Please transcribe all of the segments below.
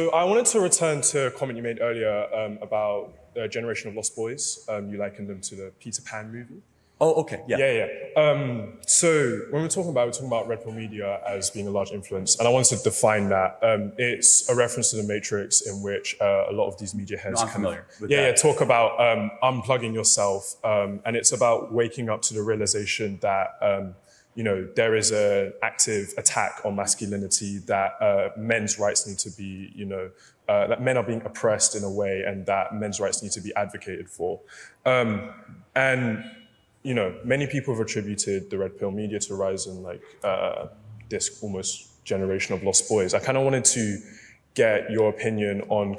So I wanted to return to a comment you made earlier about the generation of lost boys. You likened them to the Peter Pan movie. Oh, okay, yeah. So when we're talking about red pill media as being a large influence, and I wanted to define that. It's a reference to the Matrix, in which a lot of these media heads No, I'm familiar with that. talk about unplugging yourself, and it's about waking up to the realization that there is an active attack on masculinity, that men's rights need to be, that men are being oppressed in a way, and that men's rights need to be advocated for. Many people have attributed the red pill media to rise in this almost generation of lost boys. I kind of wanted to get your opinion on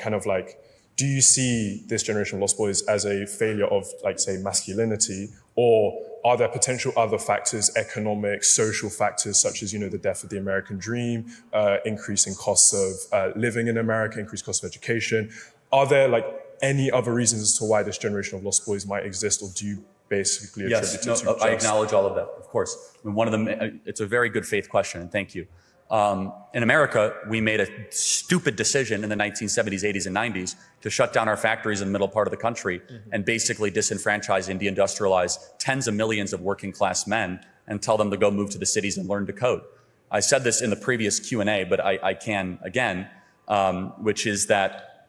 do you see this generation of lost boys as a failure of, say, masculinity, or are there potential other factors, economic, social factors, such as, the death of the American dream, increasing costs of living in America, increased costs of education? Are there any other reasons as to why this generation of lost boys might exist, or do you basically attribute it to just... I acknowledge all of that, of course. I mean, it's a very good faith question, and thank you. In America, we made a stupid decision in the 1970s, 80s, and 90s to shut down our factories in the middle part of the country and basically disenfranchise and deindustrialize tens of millions of working class men and tell them to go move to the cities and learn to code. I said this in the previous Q&A, but I can again, which is that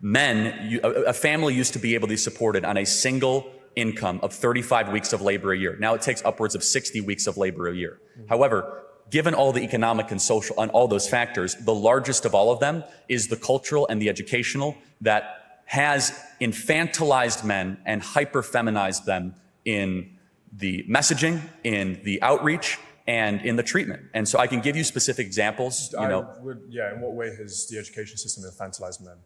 a family used to be able to be supported on a single income of 35 weeks of labor a year. Now it takes upwards of 60 weeks of labor a year. However, given all the economic and social and all those factors, the largest of all of them is the cultural and the educational that has infantilized men and hyper-feminized them in the messaging, in the outreach, and in the treatment. And so I can give you specific examples. In what way has the education system infantilized men?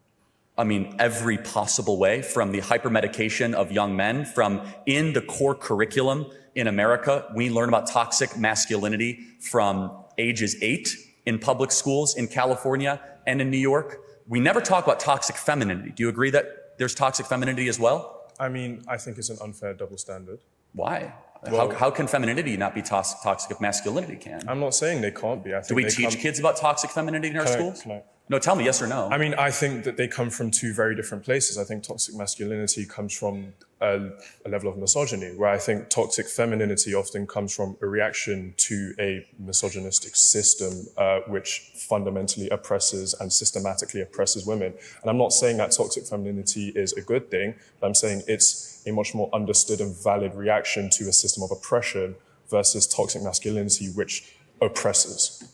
I mean, every possible way, from the hypermedication of young men, from in the core curriculum in America, we learn about toxic masculinity from ages 8 in public schools in California and in New York. We never talk about toxic femininity. Do you agree that there's toxic femininity as well? I mean, I think it's an unfair double standard. Why? Well, how can femininity not be toxic if masculinity can? I'm not saying they can't be. Do we teach kids about toxic femininity in our schools? No, tell me yes or no. I mean, I think that they come from two very different places. I think toxic masculinity comes from a level of misogyny, where I think toxic femininity often comes from a reaction to a misogynistic system which fundamentally oppresses and systematically oppresses women. And I'm not saying that toxic femininity is a good thing, but I'm saying it's a much more understood and valid reaction to a system of oppression versus toxic masculinity, which oppresses.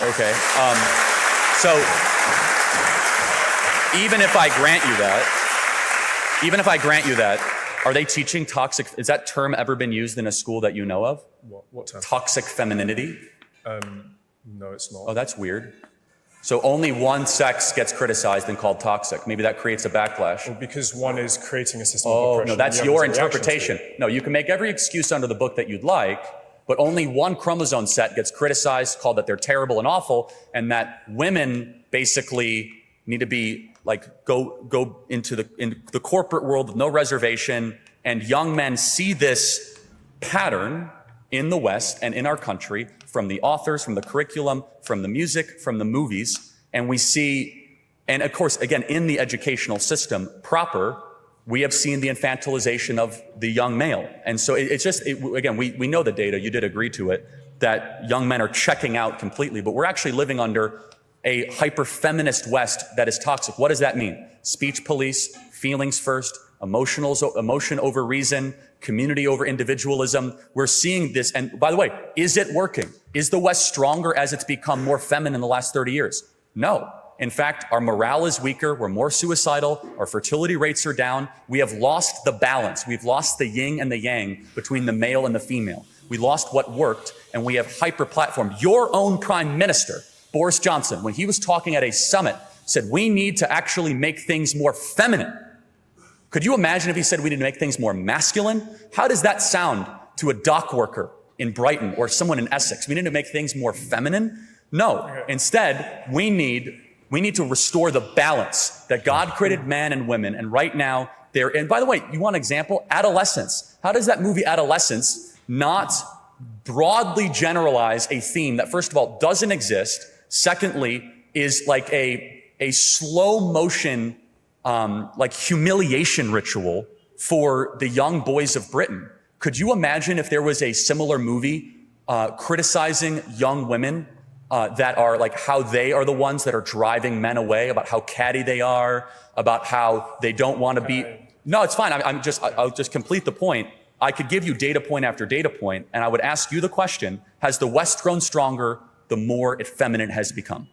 Okay. So even if I grant you that, are they teaching toxic? Has that term ever been used in a school that you know of? What term? Toxic femininity? No, it's not. Oh, that's weird. So only one sex gets criticized and called toxic. Maybe that creates a backlash. Well, because one is creating a system of oppression. Oh, no, that's your interpretation. No, you can make every excuse under the book that you'd like, but only one chromosome set gets criticized, called that they're terrible and awful, and that women basically need to be go into the corporate world with no reservation. And young men see this pattern in the West and in our country from the authors, from the curriculum, from the music, from the movies. And we see, and of course, again, in the educational system proper, we have seen the infantilization of the young male. And so again, we know the data, you did agree to it, that young men are checking out completely, but we're actually living under a hyper-feminist West that is toxic. What does that mean? Speech police, feelings first, emotion over reason, community over individualism. We're seeing this, and by the way, is it working? Is the West stronger as it's become more feminine in the last 30 years? No. In fact, our morale is weaker, we're more suicidal, our fertility rates are down, we have lost the balance, we've lost the yin and the yang between the male and the female. We lost what worked, and we have hyper-platformed. Your own prime minister, Boris Johnson, when he was talking at a summit, said we need to actually make things more feminine. Could you imagine if he said we need to make things more masculine? How does that sound to a dock worker in Brighton or someone in Essex? We need to make things more feminine? No. Instead, we need to restore the balance that God created man and women. And right now, and by the way, you want an example? Adolescence. How does that movie Adolescence not broadly generalize a theme that, first of all, doesn't exist, secondly, is like a slow motion, like humiliation ritual for the young boys of Britain. Could you imagine if there was a similar movie criticizing young women that are like how they are the ones that are driving men away, about how catty they are, about how they don't want to be. No, it's fine. I'll just complete the point. I could give you data point after data point, and I would ask you the question, has the West grown stronger the more effeminate has become?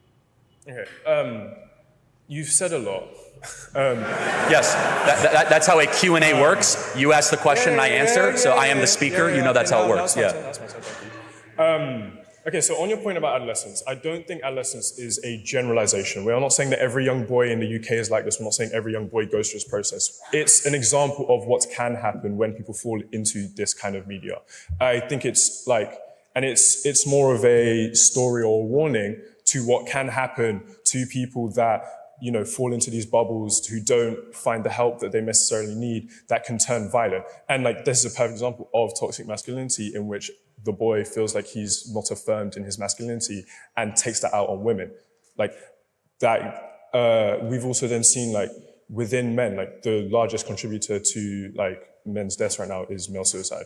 Okay. You've said a lot. Yes, that's how a Q&A works. You ask the question and I answer, so I am the speaker. You know that's how it works. That's my turn, thank you. Okay, so on your point about adolescence, I don't think adolescence is a generalization. We are not saying that every young boy in the UK is like this. We're not saying every young boy goes through this process. It's an example of what can happen when people fall into this kind of media. I think it's like, and it's more of a story or a warning to what can happen to people that, you know, fall into these bubbles, who don't find the help that they necessarily need, that can turn violent. And like, this is a perfect example of toxic masculinity, in which the boy feels like he's not affirmed in his masculinity and takes that out on women. Like that, we've also then seen like within men, like the largest contributor to like men's deaths right now is male suicide.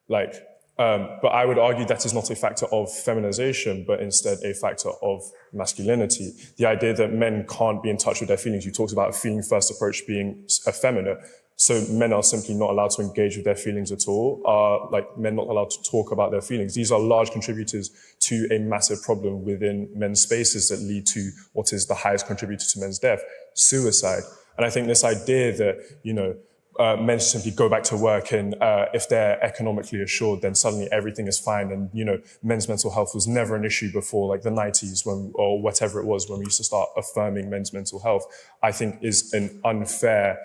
Like, but I would argue that is not a factor of feminization, but instead a factor of masculinity. The idea that men can't be in touch with their feelings. You talked about a feeling first approach being effeminate. So men are simply not allowed to engage with their feelings at all. Like men not allowed to talk about their feelings. These are large contributors to a massive problem within men's spaces that lead to what is the highest contributor to men's death, suicide. And I think this idea that, you know, men simply go back to work and if they're economically assured, then suddenly everything is fine. And, you know, men's mental health was never an issue before like the 90s or whatever it was when we used to start affirming men's mental health, I think is an unfair,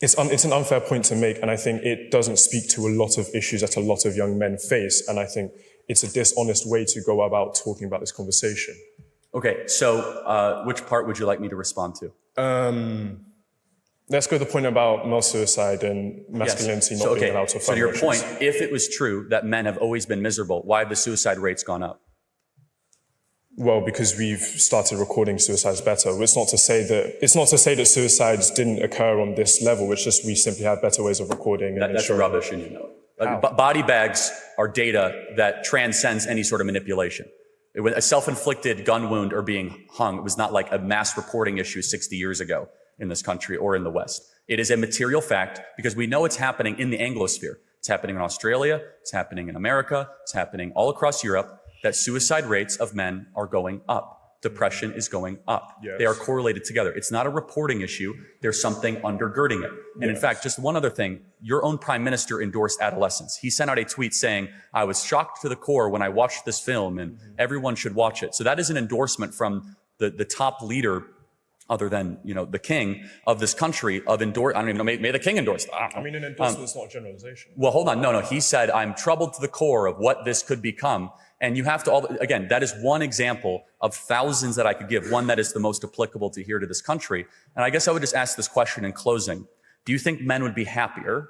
it's an unfair point to make. And I think it doesn't speak to a lot of issues that a lot of young men face. And I think it's a dishonest way to go about talking about this conversation. Okay, so which part would you like me to respond to? Let's go to the point about male suicide and masculinity not being allowed to affirm. So to your point, if it was true that men have always been miserable, why have the suicide rates gone up? Well, because we've started recording suicides better. It's not to say that suicides didn't occur on this level. It's just we simply have better ways of recording. That's rubbish, and you know it. Body bags are data that transcends any sort of manipulation. A self-inflicted gun wound or being hung, it was not like a mass reporting issue 60 years ago in this country or in the West. It is a material fact because we know it's happening in the Anglosphere. It's happening in Australia, it's happening in America, it's happening all across Europe, that suicide rates of men are going up. Depression is going up. Yes. They are correlated together. It's not a reporting issue. There's something undergirding it. And in fact, just one other thing, your own prime minister endorsed adolescence. He sent out a tweet saying, I was shocked to the core when I watched this film and everyone should watch it. So that is an endorsement from the top leader, other than, you know, the king of this country, of I don't even know, may the king endorse that. I mean, an endorsement is not a generalization. Well, hold on. No. He said, I'm troubled to the core of what this could become. And you have to, again, that is one example of thousands that I could give, one that is the most applicable to here to this country. And I guess I would just ask this question in closing. Do you think men would be happier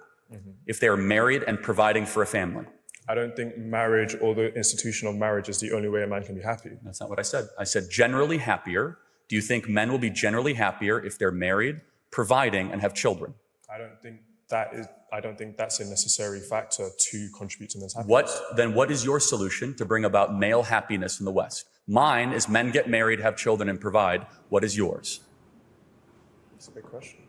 if they are married and providing for a family? I don't think marriage or the institution of marriage is the only way a man can be happy. That's not what I said. I said generally happier. Do you think men will be generally happier if they're married, providing, and have children? I don't think that's a necessary factor to contribute to men's happiness. What is your solution to bring about male happiness in the West? Mine is men get married, have children, and provide. What is yours? That's a big question.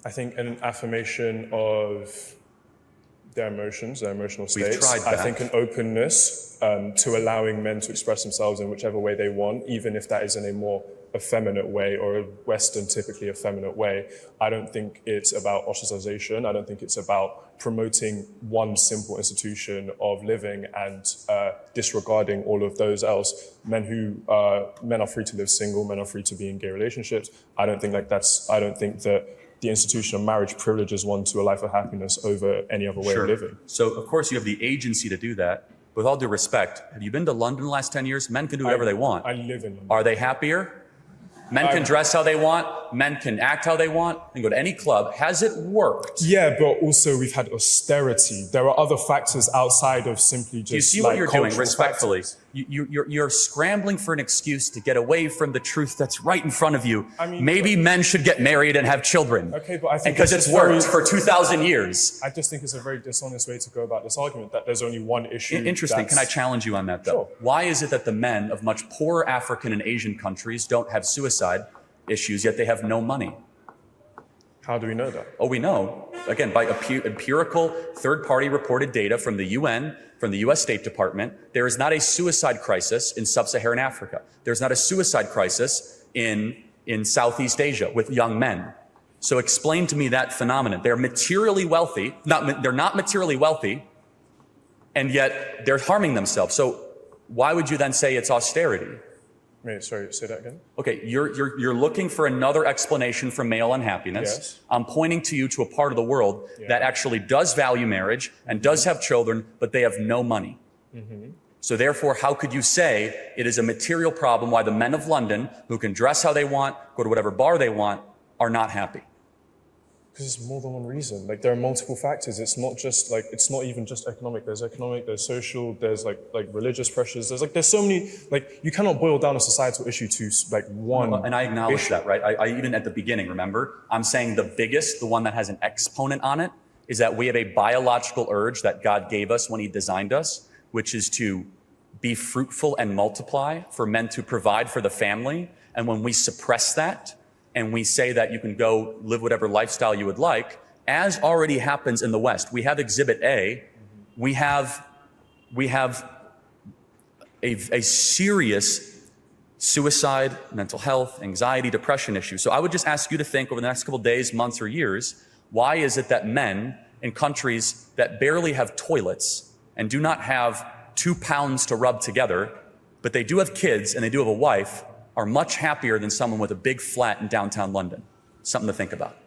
I think an affirmation of their emotions, their emotional states. We've tried that. I think an openness to allowing men to express themselves in whichever way they want, even if that is in a more effeminate way or a Western, typically effeminate way. I don't think it's about ostracization. I don't think it's about promoting one simple institution of living and disregarding all of those else. Men are free to live single, men are free to be in gay relationships. I don't think that the institution of marriage privileges one to a life of happiness over any other way of living. So, of course, you have the agency to do that. With all due respect, have you been to London the last 10 years? Men can do whatever they want. I live in London. Are they happier? Men can dress how they want. men can act how they want and go to any club. Has it worked? Yeah, but also we've had austerity. There are other factors outside of simply just. Do you see what you're doing, cultural respectfully? factors. You're scrambling for an excuse to get away from the truth that's right in front of you. I mean, maybe men should get married and have children. Okay, but I think because it's worked for 2,000 years. I just think it's a very dishonest way to go about this argument, that there's only one issue. Interesting. Can I challenge you on that, though? Sure. Why is it that the men of much poorer African and Asian countries don't have suicide issues, yet they have no money? How do we know that? Oh, we know, again, by empirical third-party reported data from the UN, from the US State Department, there is not a suicide crisis in sub-Saharan Africa. There's not a suicide crisis in Southeast Asia with young men. So explain to me that phenomenon. They're materially wealthy, they're not materially wealthy, and yet they're harming themselves. So why would you then say it's austerity? Wait, sorry, say that again? Okay, you're looking for another explanation for male unhappiness. Yes. I'm pointing to you to a part of the world that actually does value marriage and does have children, but they have no money. So therefore, how could you say it is a material problem why the men of London, who can dress how they want, go to whatever bar they want, are not happy? Because it's more than one reason. Like, there are multiple factors. It's not just like, it's not even just economic. There's economic, there's social, there's like religious pressures. There's so many, like, you cannot boil down a societal issue to like one. And I acknowledge issue. that, right? I even at the beginning, remember, I'm saying the biggest, the one that has an exponent on it, is that we have a biological urge that God gave us when he designed us, which is to be fruitful and multiply, for men to provide for the family. And when we suppress that, and we say that you can go live whatever lifestyle you would like, as already happens in the West. We have Exhibit A. We have a serious suicide, mental health, anxiety, depression issue. So I would just ask you to think over the next couple of days, months, or years, why is it that men in countries that barely have toilets and do not have 2 pounds to rub together, but they do have kids and they do have a wife, are much happier than someone with a big flat in downtown London? Something to think about.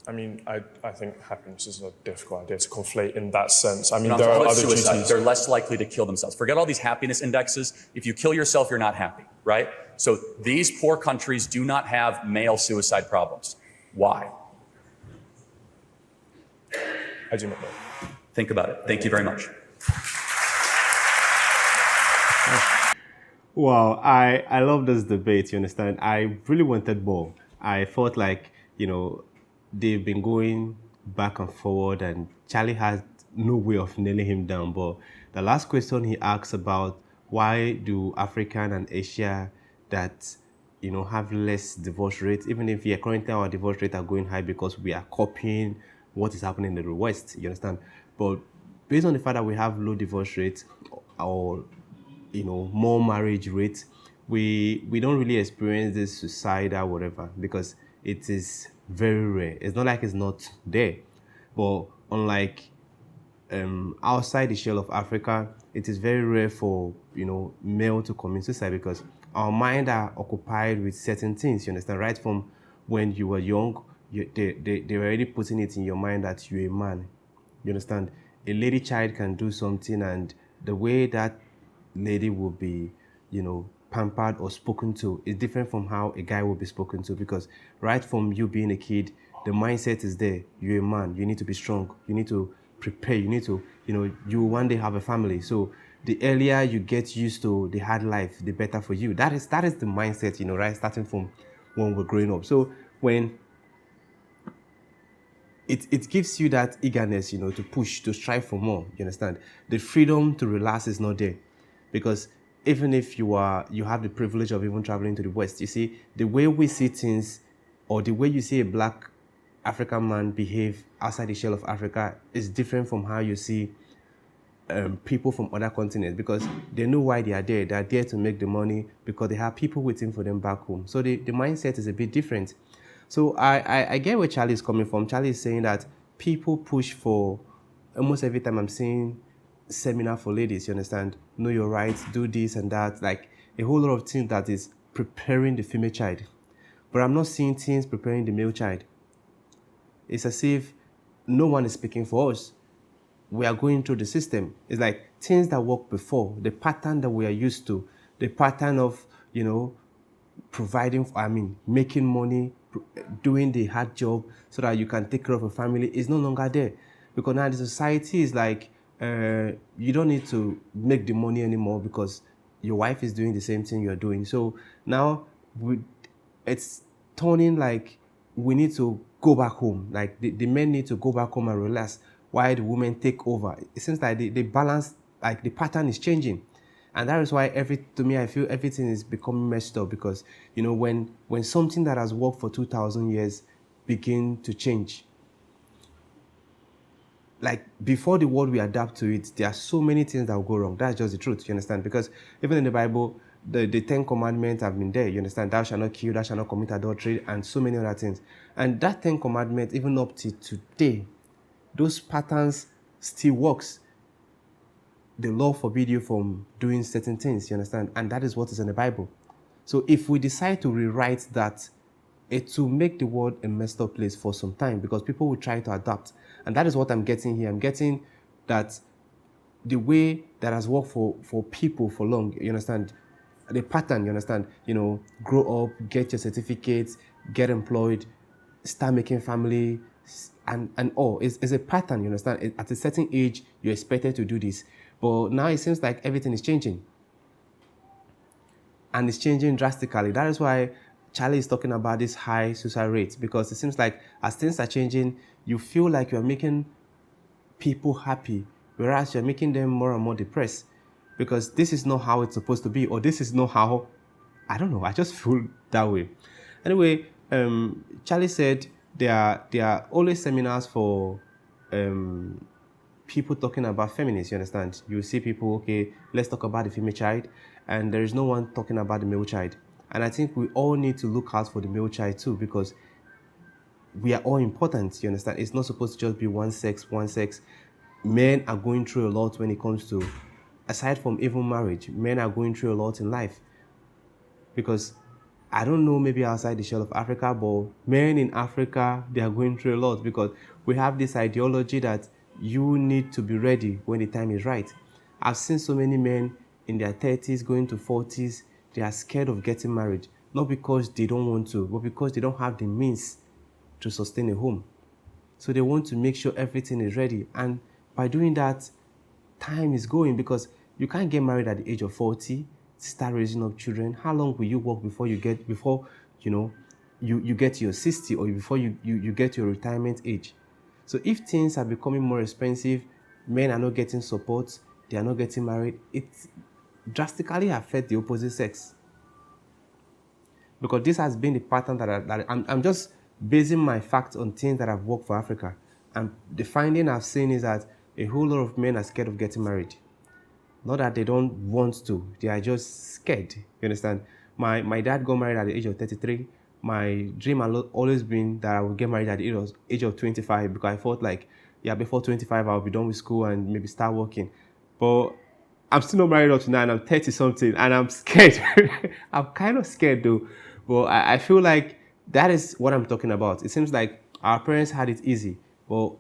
I mean, I think happiness is a difficult idea to conflate in that sense. I mean, No, there are other suicide. duties. They're less likely to kill themselves. Forget all these happiness indexes. If you kill yourself, you're not happy, right? So these poor countries do not have male suicide problems. Why? I do not know. Think about it. Thank you very much. Wow, I love this debate, you understand? I really wanted more. I felt like, they've been going back and forward and Charlie has no way of nailing him down. But the last question he asks about why do African and Asia that, have less divorce rates, even if currently our divorce rates are going high because we are copying what is happening in the West, you understand? But based on the fact that we have low divorce rates or more marriage rates, we don't really experience this suicidal whatever because it is very rare. It's not like it's not there, but unlike outside the shell of Africa, it is very rare for male to commit suicide because our mind are occupied with certain things. You understand? Right from when you were young, they were already putting it in your mind that you're a man. You understand? A lady child can do something, and the way that lady will be, pampered or spoken to is different from how a guy will be spoken to, because right from you being a kid, the mindset is there. You're a man. You need to be strong. You need to prepare. You need to, you one day have a family. So the earlier you get used to the hard life, the better for you. That is the mindset, right? Starting from when we're growing up. So when it gives you that eagerness, to push, to strive for more. You understand? The freedom to relax is not there. Because even if you have the privilege of even traveling to the West, you see, the way we see things, or the way you see a black African man behave outside the shell of Africa is different from how you see people from other continents, because they know why they are there. They are there to make the money because they have people waiting for them back home. So the mindset is a bit different. So I get where Charlie is coming from. Charlie is saying that people push for, almost every time I'm seeing seminar for ladies, you understand, know your rights, do this and that, like a whole lot of things that is preparing the female child. But I'm not seeing things preparing the male child. It's as if no one is speaking for us. We are going through the system. It's like things that worked before, the pattern that we are used to, the pattern of, providing, making money, doing the hard job so that you can take care of a family is no longer there. Because now the society is like, you don't need to make the money anymore because your wife is doing the same thing you're doing. So now it's turning like we need to go back home. Like the men need to go back home and relax while the women take over. It seems like the balance, like the pattern is changing. And that is why to me, I feel everything is becoming messed up because, you know, when something that has worked for 2,000 years begin to change, like before the world we adapt to it, there are so many things that will go wrong. That's just the truth, you understand? Because even in the Bible, the 10 commandments have been there, you understand? Thou shalt not kill, thou shalt not commit adultery, and so many other things. And that 10 commandments, even up to today, those patterns still works. The law forbid you from doing certain things, you understand? And that is what is in the Bible. So if we decide to rewrite that, it will make the world a messed up place for some time because people will try to adapt. And that is what I'm getting here. I'm getting that the way that has worked for people for long, you understand? The pattern, you understand? You know, grow up, get your certificates, get employed, start making family, and all. It's a pattern, you understand? At a certain age, you're expected to do this. But now it seems like everything is changing. And it's changing drastically. That is why Charlie is talking about this high suicide rate, because it seems like as things are changing, you feel like you're making people happy, whereas you're making them more and more depressed because this is not how it's supposed to be, or this is not how, I don't know, I just feel that way. Anyway, Charlie said there are always seminars for people talking about feminists, you understand? You see people, okay, let's talk about the female child, and there is no one talking about the male child. And I think we all need to look out for the male child too, because we are all important, you understand? It's not supposed to just be one sex. Men are going through a lot when it comes to, aside from even marriage, men are going through a lot in life. Because I don't know, maybe outside the shell of Africa, but men in Africa, they are going through a lot because we have this ideology that you need to be ready when the time is right. I've seen so many men in their 30s going to 40s, they are scared of getting married, not because they don't want to, but because they don't have the means to sustain a home. So they want to make sure everything is ready. And by doing that, time is going because you can't get married at the age of 40, start raising up children. How long will you work before you get to your 60 or before you get to your retirement age? So if things are becoming more expensive, men are not getting support, they are not getting married, it drastically affects the opposite sex. Because this has been the pattern that I'm just basing my facts on things that have worked for Africa. And the finding I've seen is that a whole lot of men are scared of getting married. Not that they don't want to, they are just scared, you understand? My dad got married at the age of 33. My dream had always been that I would get married at the age of 25 because I thought like, yeah, before 25 I'll be done with school and maybe start working. But I'm still not married up to now and I'm 30 something and I'm scared. I'm kind of scared though. But I feel like that is what I'm talking about. It seems like our parents had it easy, but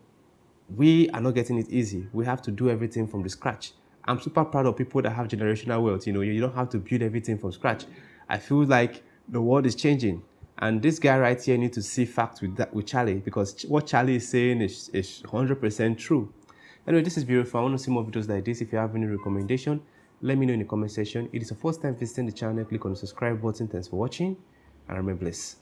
we are not getting it easy. We have to do everything from the scratch. I'm super proud of people that have generational wealth. You know, you don't have to build everything from scratch. I feel like the world is changing. And this guy right here needs to see facts with Charlie, because what Charlie is saying is 100% true. Anyway, this is beautiful. I want to see more videos like this. If you have any recommendation, let me know in the comment section. If it's your first time visiting the channel, click on the subscribe button. Thanks for watching and remain blessed.